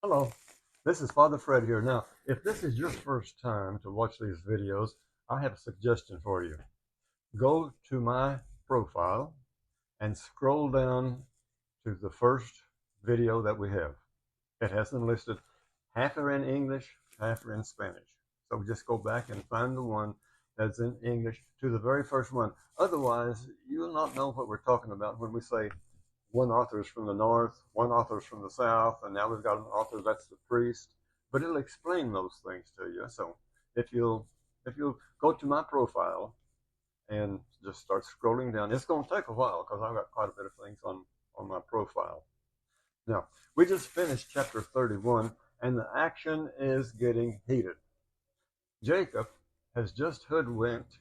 Hello, this is Father Fred here. Now, if this is your first time to watch these videos, I have a suggestion for you. Go to my profile and scroll down to the first video that we have. It has them listed. Half are in English, half are in Spanish. So just go back and find the one that's in English to the very first one. Otherwise, you will not know what we're talking about when we say one author is from the north, one author is from the south, and now we've got an author that's the priest. But it'll explain those things to you. So if you'll go to my profile and just start scrolling down, it's going to take a while because I've got quite a bit of things on my profile. Now we just finished chapter 31, and the action is getting heated. Jacob has just hoodwinked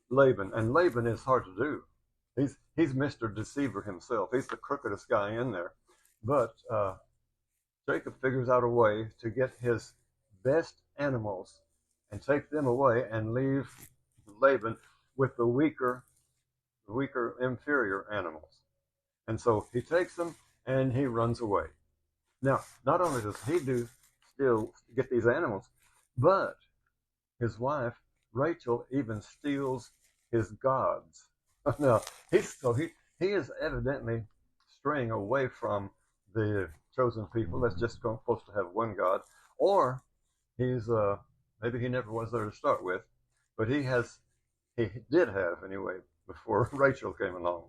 Laban, and Laban is hard to do. He's Mr. Deceiver himself. He's the crookedest guy in there. But Jacob figures out a way to get his best animals and take them away and leave Laban with the weaker, inferior animals. And so he takes them and he runs away. Now, not only does he still get these animals, but his wife Rachel even steals his gods. Now he is evidently straying away from the chosen people that's just supposed to have one God, or he's maybe he never was there to start with, but he did have anyway before Rachel came along.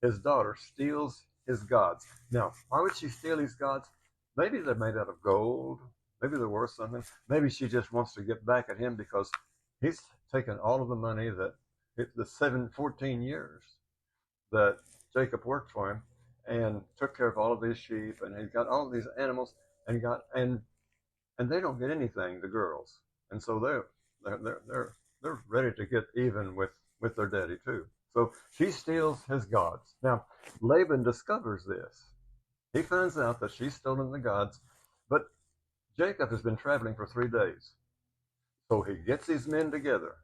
His daughter steals his gods. Now, why would she steal his gods? Maybe they're made out of gold. Maybe they're worth something. Maybe she just wants to get back at him because he's taken all of the money that the 14 years that Jacob worked for him and took care of all of these sheep, and he's got all of these animals, and they don't get anything, the girls, and so they're ready to get even with their daddy too. So she steals his gods. Now Laban discovers this. He finds out that she's stolen the gods, but Jacob has been traveling for 3 days. So he gets his men together,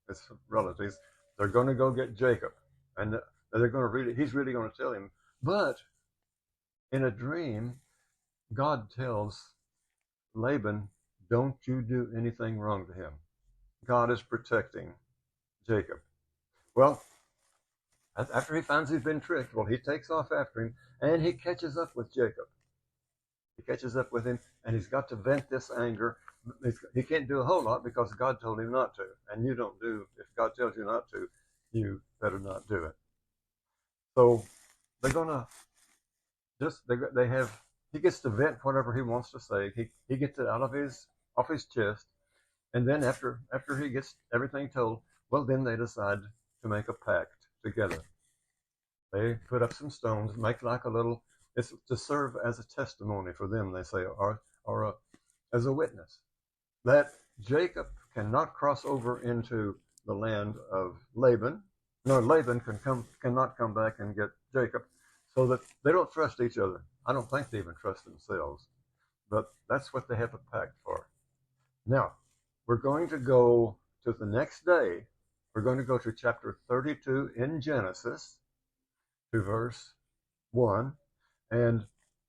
his relatives. They're going to go get Jacob, and he's really going to tell him. But in a dream, God tells Laban, "Don't you do anything wrong to him." God is protecting Jacob. Well, after he finds he's been tricked, well, he takes off after him, and he catches up with Jacob. He catches up with him, and he's got to vent this anger. He can't do a whole lot because God told him not to, and you don't do. If God tells you not to, you better not do it. So they're gonna they have. He gets to vent whatever he wants to say. He gets it out of his chest, and then after he gets everything told, well, then they decide to make a pact together. They put up some stones, make like a little. It's to serve as a testimony for them, they say, or as a witness that Jacob cannot cross over into the land of Laban, nor Laban cannot come back and get Jacob, so that they don't trust each other. I don't think they even trust themselves, but that's what they have a pact for. Now, we're going to go to the next day. We're going to go to chapter 32 in Genesis, to verse 1, and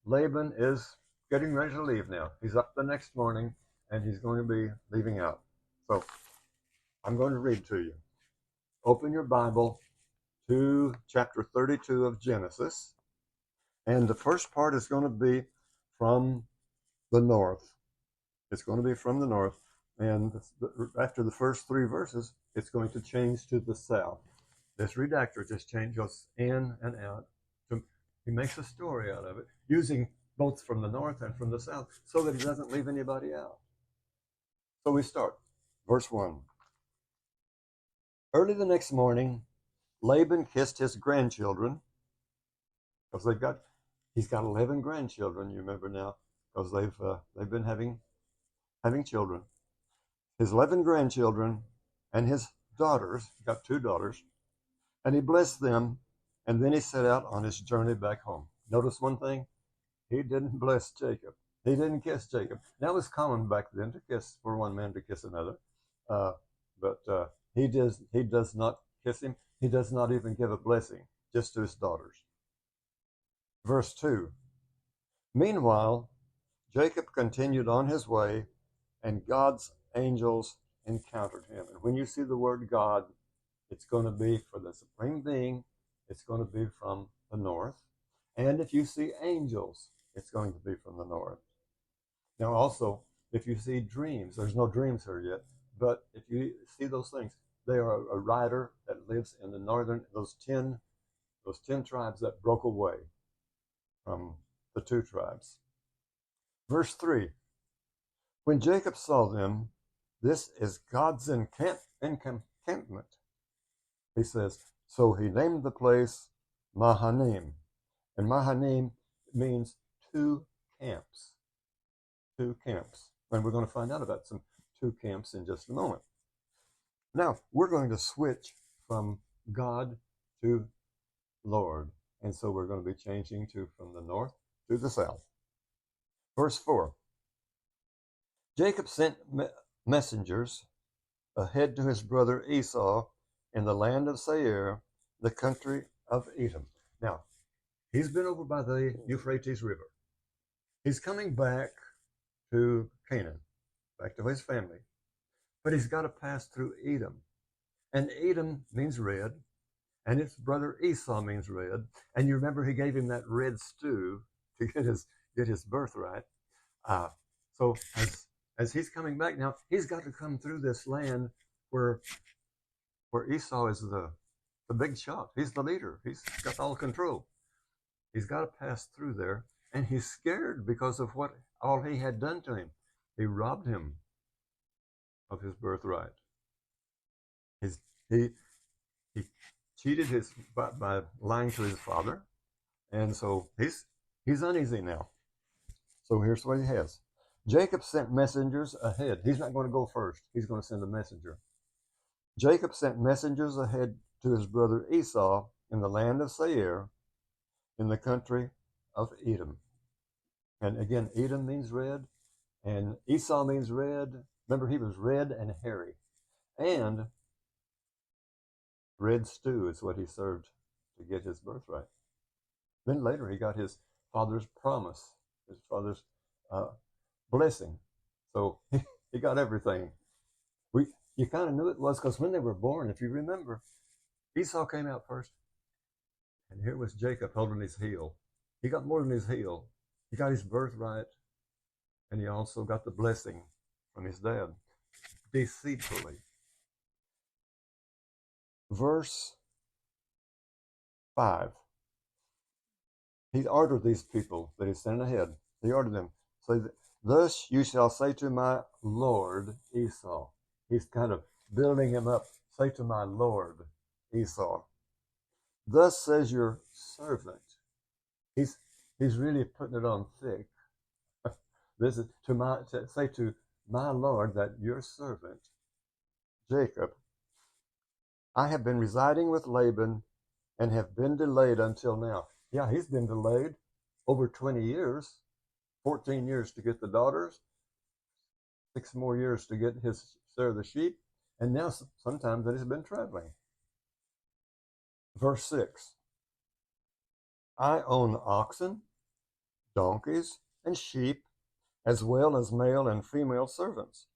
Laban is getting ready to leave now. He's up the next morning, and he's going to be leaving out. So I'm going to read to you. Open your Bible to chapter 32 of Genesis, and the first part is going to be from the north. It's going to be from the north, and after the first 3 verses, it's going to change to the south. This redactor just goes in and out. He makes a story out of it, using both from the north and from the south, so that he doesn't leave anybody out. So we start. Verse 1. Early the next morning, Laban kissed his grandchildren, because he's got 11 grandchildren, you remember now, because they've been having children. His 11 grandchildren and his daughters, got 2 daughters, and he blessed them, and then he set out on his journey back home. Notice one thing, he didn't bless Jacob. He didn't kiss Jacob. Now it was common back then for one man to kiss another, but he does not kiss him. He does not even give a blessing, just to his daughters. Verse 2. Meanwhile, Jacob continued on his way, and God's angels encountered him. And when you see the word God, it's going to be for the Supreme Being. It's going to be from the north. And if you see angels, it's going to be from the north. Now, also, if you see dreams, there's no dreams here yet, but if you see those things, they are a rider that lives in the northern, those 10 tribes that broke away from the 2 tribes. Verse 3, when Jacob saw them, this is God's encampment. He says, so he named the place Mahanaim. And Mahanaim means 2 camps. 2 camps. And we're going to find out about some 2 camps in just a moment. Now, we're going to switch from God to Lord. And so we're going to be changing from the north to the south. Verse 4. Jacob sent messengers ahead to his brother Esau in the land of Seir, the country of Edom. Now, he's been over by the Euphrates River. He's coming back to Canaan, back to his family. But he's got to pass through Edom. And Edom means red, and his brother Esau means red. And you remember he gave him that red stew to get his birthright. So as he's coming back now, he's got to come through this land where Esau is the big shot. He's the leader. He's got all control. He's got to pass through there, and he's scared because of what all he had done to him. He robbed him of his birthright. He cheated by lying to his father, and so he's uneasy now. So here's what he has. Jacob sent messengers ahead. He's not going to go first. He's going to send a messenger. Jacob sent messengers ahead to his brother Esau in the land of Seir, in the country of Edom. And again, Edom means red, and Esau means red. Remember, he was red and hairy. And red stew is what he served to get his birthright. Then later he got his father's promise, his father's blessing. So he got everything. You kind of knew it was because when they were born, if you remember, Esau came out first. And here was Jacob holding his heel. He got more than his heel. He got his birthright, and he also got the blessing from his dad, deceitfully. Verse 5. He ordered these people that he sent ahead. He ordered them, say, thus you shall say to my lord Esau. He's kind of building him up. Say to my lord Esau. Thus says your servant. He's really putting it on thick. This is to say to my lord that your servant Jacob, I have been residing with Laban and have been delayed until now. Yeah, he's been delayed over 20 years, 14 years to get the daughters, 6 more years to get his share of the sheep, and now sometimes that he's been traveling. Verse 6. I own oxen, donkeys, and sheep, as well as male and female servants.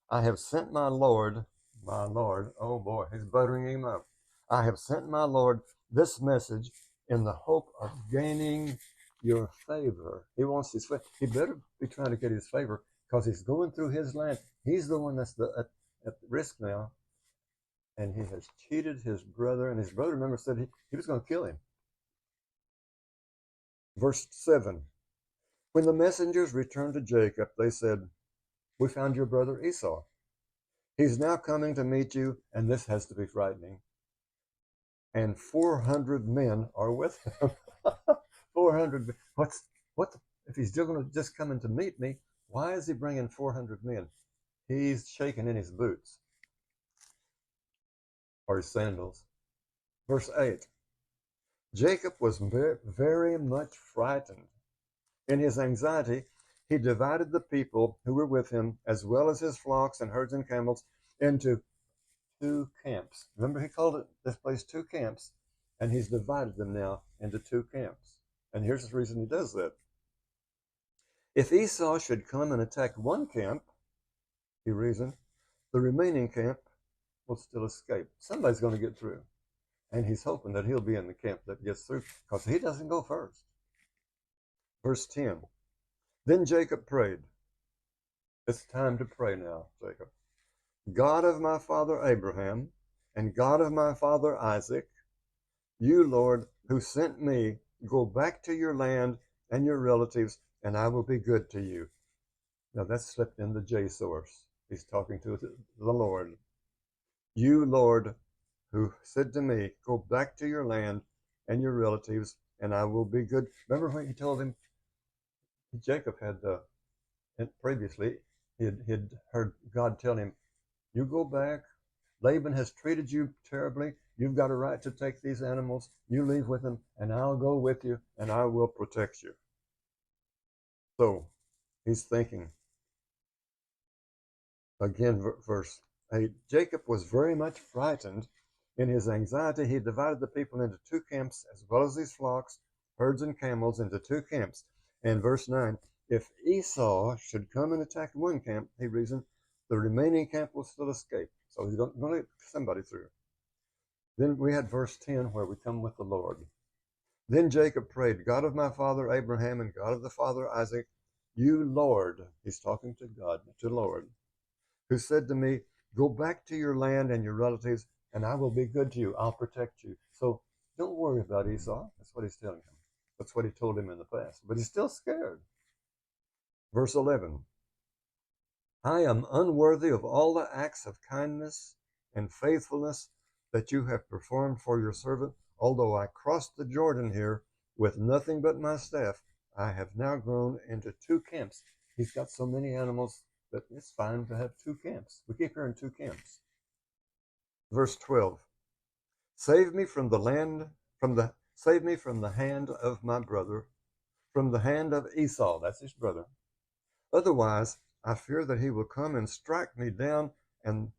I have sent my Lord, oh boy, he's buttering him up. I have sent my Lord this message in the hope of gaining your favor. He wants his favor. He better be trying to get his favor because he's going through his land. He's the one that's at risk now. And he has cheated his brother. And his brother, remember, said he was going to kill him. Verse 7. When the messengers returned to Jacob, they said, we found your brother Esau. He's now coming to meet you, and this has to be frightening. And 400 men are with him. 400. If he's still going to just come in to meet me, why is he bringing 400 men? He's shaking in his boots or his sandals. Verse 8. Jacob was very much frightened. In his anxiety, he divided the people who were with him, as well as his flocks and herds and camels, into 2 camps. Remember, he called this place 2 camps, and he's divided them now into 2 camps. And here's the reason he does that. If Esau should come and attack one camp, he reasoned, the remaining camp will still escape. Somebody's going to get through. And he's hoping that he'll be in the camp that gets through because he doesn't go first. Verse 10. Then Jacob prayed. It's time to pray now, Jacob. God of my father Abraham and God of my father Isaac, you, Lord, who sent me, go back to your land and your relatives, and I will be good to you. Now that's slipped in the J source. He's talking to the Lord. You, Lord, who said to me, go back to your land and your relatives, and I will be good. Remember when he told him, Jacob had previously, he had heard God tell him, you go back. Laban has treated you terribly. You've got a right to take these animals. You leave with them, and I'll go with you, and I will protect you. So he's thinking, again, verse 8, Jacob was very much frightened. In his anxiety, he divided the people into two camps, as well as these flocks, herds, and camels into two camps. And verse 9, if Esau should come and attack one camp, he reasoned, the remaining camp will still escape. So he's going to get somebody through. Then we had verse 10 where we come with the Lord. Then Jacob prayed, God of my father Abraham and God of the father Isaac, you, Lord, he's talking to God, to Lord, who said to me, go back to your land and your relatives, and I will be good to you. I'll protect you. So don't worry about Esau. That's what he's telling him. That's what he told him in the past. But he's still scared. Verse 11, I am unworthy of all the acts of kindness and faithfulness that you have performed for your servant. Although I crossed the Jordan here with nothing but my staff, I have now grown into two camps. He's got so many animals that it's fine to have two camps. We keep hearing two camps. Verse 12, save me from the hand of my brother, from the hand of Esau, that's his brother. Otherwise, I fear that he will come and strike me down, and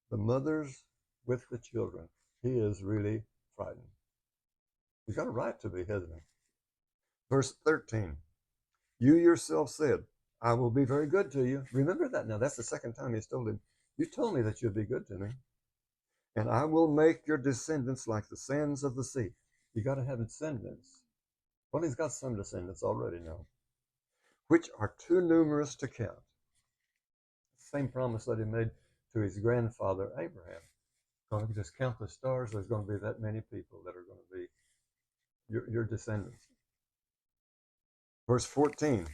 the mothers with the children. He is really frightened. He's got a right to be hesitant. Verse 13, you yourself said, I will be very good to you. Remember that now. That's the second time he's told him, you told me that you'd be good to me. And I will make your descendants like the sands of the sea. You got to have descendants. Well, he's got some descendants already now, which are too numerous to count. Same promise that he made to his grandfather Abraham. If you just count the stars, there's going to be that many people that are going to be your descendants. Verse 14.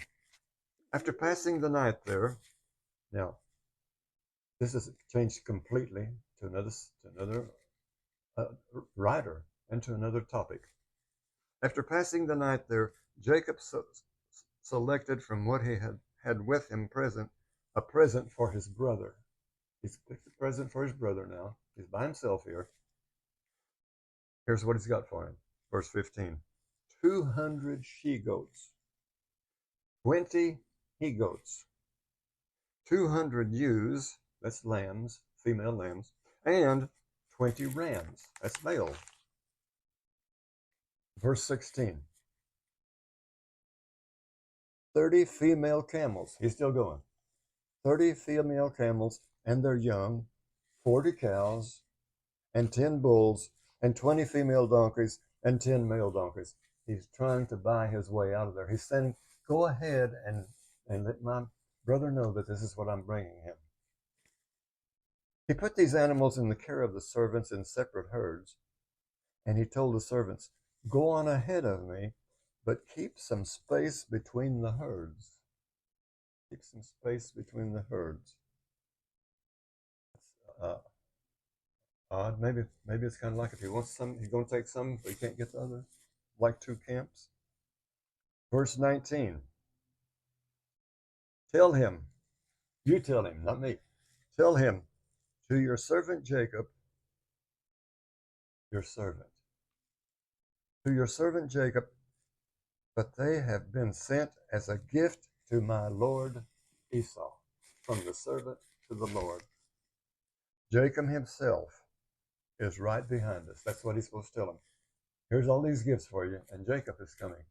After passing the night there, now this is changed completely to another writer and to another topic. After passing the night there, Jacob selected from what he had with him a present for his brother. He's picked a present for his brother now. He's by himself here. Here's what he's got for him. Verse 15. 200 she-goats, 20 he-goats, 200 ewes, that's lambs, female lambs, and 20 rams, that's male. Verse 16. 30 female camels. He's still going. 30 female camels and their young, 40 cows, and 10 bulls, and 20 female donkeys, and 10 male donkeys. He's trying to buy his way out of there. He's saying, go ahead and let my brother know that this is what I'm bringing him. He put these animals in the care of the servants in separate herds, and he told the servants, go on ahead of me, but keep some space between the herds. Keep some space between the herds. Odd. Maybe it's kind of like if he wants some, he's going to take some, but he can't get the others. Like two camps. Verse 19. Tell him, you tell him, not me. Tell him, to your servant Jacob, your servant. To your servant Jacob, but they have been sent as a gift to my lord Esau. From the servant to the Lord. Jacob himself is right behind us. That's what he's supposed to tell him. Here's all these gifts for you, and Jacob is coming.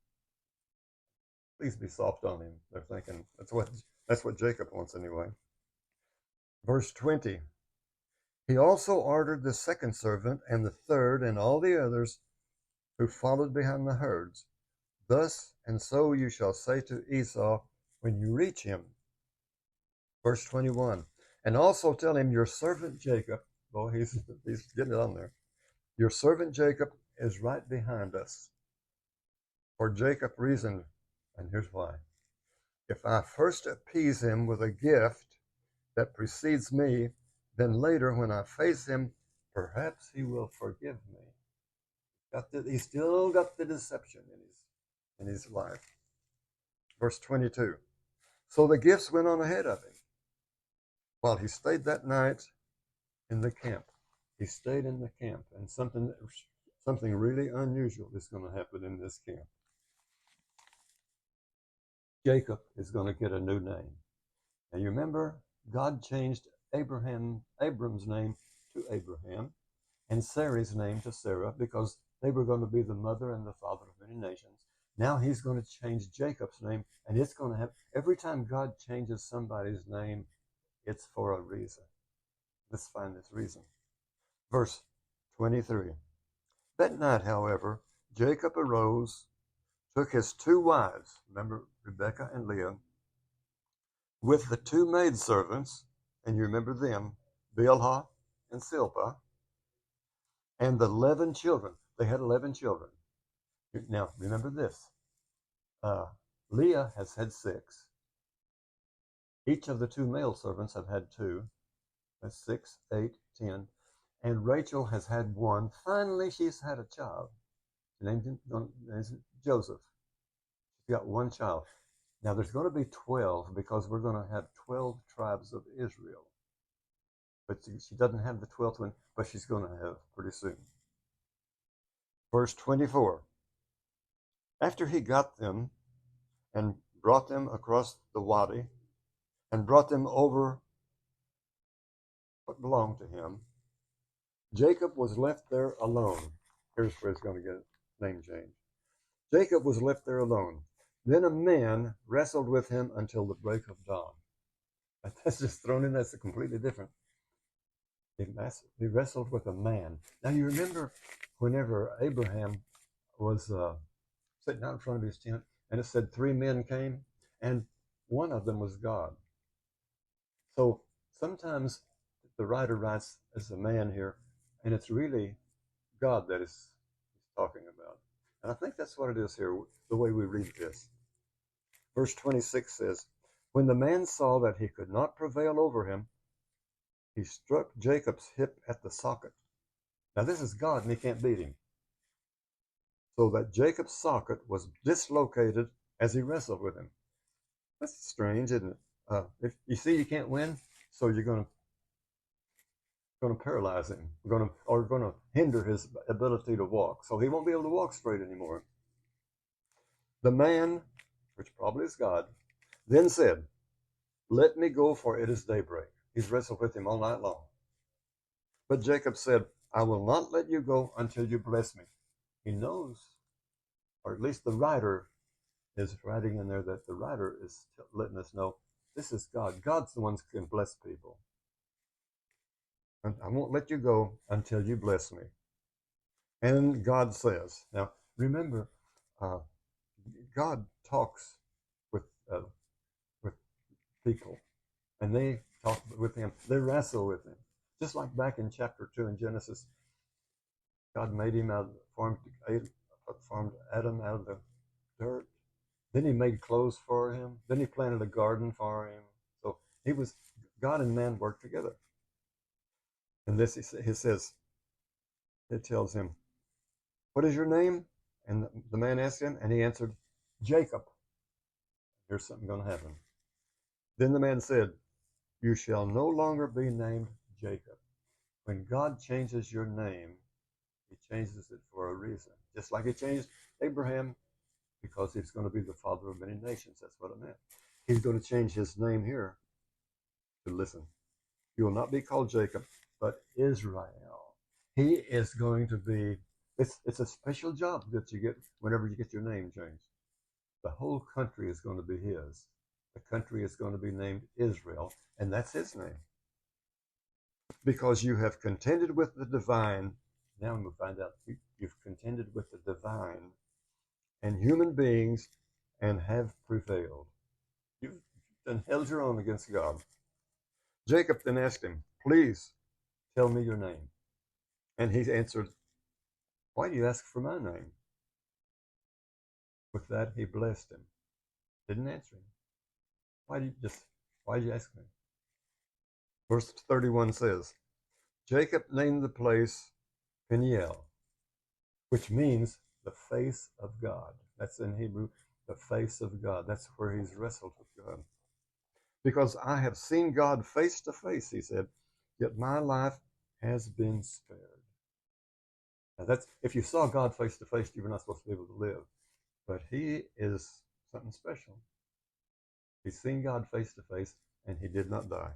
Please be soft on him. They're thinking that's what Jacob wants anyway. Verse 20. He also ordered the second servant and the third and all the others who followed behind the herds. Thus and so you shall say to Esau when you reach him. Verse 21. And also tell him your servant Jacob, well, he's getting it on there. Your servant Jacob is right behind us. For Jacob reasoned, and here's why. If I first appease him with a gift that precedes me, then later when I face him, perhaps he will forgive me. He's still got the deception in his life. Verse 22. So the gifts went on ahead of him while he stayed that night in the camp. He stayed in the camp, and something really unusual is going to happen in this camp. Jacob is going to get a new name. Now you remember, God changed Abram's name to Abraham and Sarah's name to Sarah because they were going to be the mother and the father of many nations. Now he's going to change Jacob's name, and it's going to have, every time God changes somebody's name, it's for a reason. Let's find this reason. Verse 23. That night, however, Jacob arose, took his two wives, remember Rebekah and Leah, with the two maidservants, and you remember them, Bilhah and Zilpah, and the 11 children. They had 11 children. Now, remember this. Leah has had 6. Each of the two male servants have had 2. That's 6, 8, 10. And Rachel has had 1. Finally, she's had a child. Her name is Joseph. She's got 1 child. Now, there's going to be 12 because we're going to have 12 tribes of Israel. But she doesn't have the 12th one, but she's going to have pretty soon. Verse 24. After he got them and brought them across the wadi and brought them over what belonged to him, Jacob was left there alone. Here's where he's going to get a name change. Jacob was left there alone. Then a man wrestled with him until the break of dawn. That's just thrown in. That's completely different. He wrestled with a man. Now you remember whenever Abraham was sitting out in front of his tent, and it said 3 men came, and one of them was God. So sometimes the writer writes as a man here, and it's really God that he's talking about. And I think that's what it is here, the way we read this. Verse 26 says, when the man saw that he could not prevail over him, he struck Jacob's hip at the socket. Now this is God, and he can't beat him. So that Jacob's socket was dislocated as he wrestled with him. That's strange, isn't it? If you see you can't win, so you're going to paralyze him. Going to hinder his ability to walk. So he won't be able to walk straight anymore. The man, which probably is God, then said, let me go, for it is daybreak. He's wrestled with him all night long. But Jacob said, I will not let you go until you bless me. He knows, or at least the writer is writing in there that the writer is letting us know this is God. God's the one who can bless people. And I won't let you go until you bless me. And God says, now remember, God talks with people, and they talk with him. They wrestle with him. Just like back in chapter 2 in Genesis, God made him formed Adam out of the dirt. Then he made clothes for him. Then he planted a garden for him. So God and man worked together. And this, he says, it tells him, what is your name? And the man asked him, and he answered, Jacob. Here's something going to happen. Then the man said, you shall no longer be named Jacob. When God changes your name, he changes it for a reason. Just like he changed Abraham, because he's going to be the father of many nations. That's what it meant. He's going to change his name here to listen. You will not be called Jacob, but Israel. He is going to be, it's a special job that you get whenever you get your name changed. The whole country is going to be his. The country is going to be named Israel, and that's his name. Because you have contended with the divine. Now we'll find out you've contended with the divine and human beings and have prevailed. You've done held your own against God. Jacob then asked him, please tell me your name. And he answered, why do you ask for my name? With that, he blessed him. Didn't answer him. Why did you ask me? Verse 31 says, Jacob named the place Peniel, which means the face of God. That's in Hebrew, the face of God. That's where he's wrestled with God. Because I have seen God face to face, he said, yet my life has been spared. Now that's, if you saw God face to face, you were not supposed to be able to live. But he is something special. He's seen God face to face, and he did not die.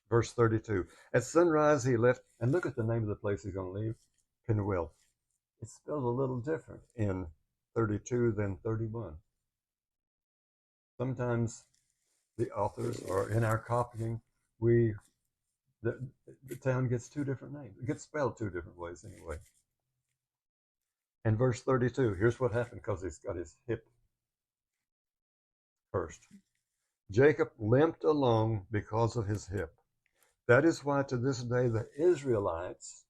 Verse 32, at sunrise he left, and look at the name of the place he's going to leave, Penuel. It's spelled a little different in 32 than 31. Sometimes the authors, or in our copying, the town gets two different names. It gets spelled two different ways anyway. And verse 32, here's what happened because he's got his hip cursed. Jacob limped along because of his hip. That is why to this day the Israelites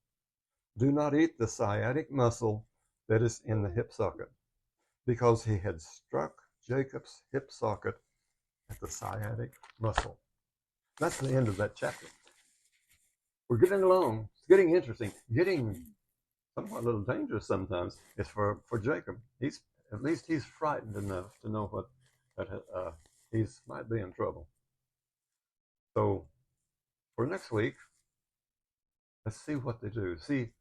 do not eat the sciatic muscle that is in the hip socket, because he had struck Jacob's hip socket at the sciatic muscle. That's the end of that chapter. We're getting along. It's getting interesting. Getting somewhat a little dangerous sometimes. It's for Jacob. At least he's frightened enough to know that he might be in trouble. So for next week, let's see what they do. See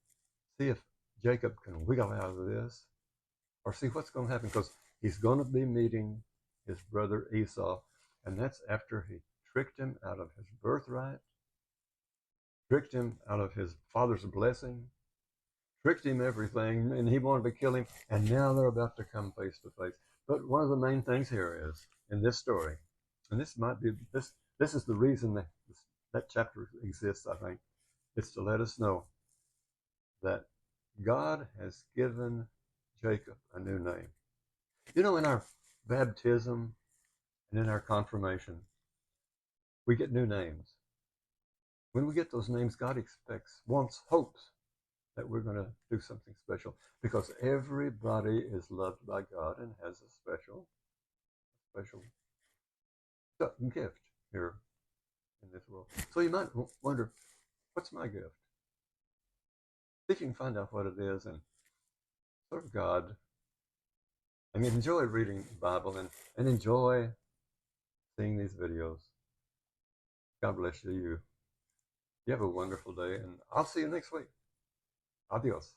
if Jacob can wiggle out of this, or see what's going to happen, because he's going to be meeting his brother Esau, and that's after he tricked him out of his birthright, tricked him out of his father's blessing, tricked him everything, and he wanted to kill him, and now they're about to come face to face. But one of the main things here is, in this story, and this might be, this is the reason that chapter exists, I think, it's to let us know that God has given Jacob a new name. You know, in our baptism and in our confirmation, we get new names. When we get those names, God wants, hopes that we're going to do something special, because everybody is loved by God and has a special gift here in this world. So you might wonder, what's my gift? See if you can find out what it is and serve God. I mean, enjoy reading the Bible and enjoy seeing these videos. God bless you. You have a wonderful day, and I'll see you next week. Adios.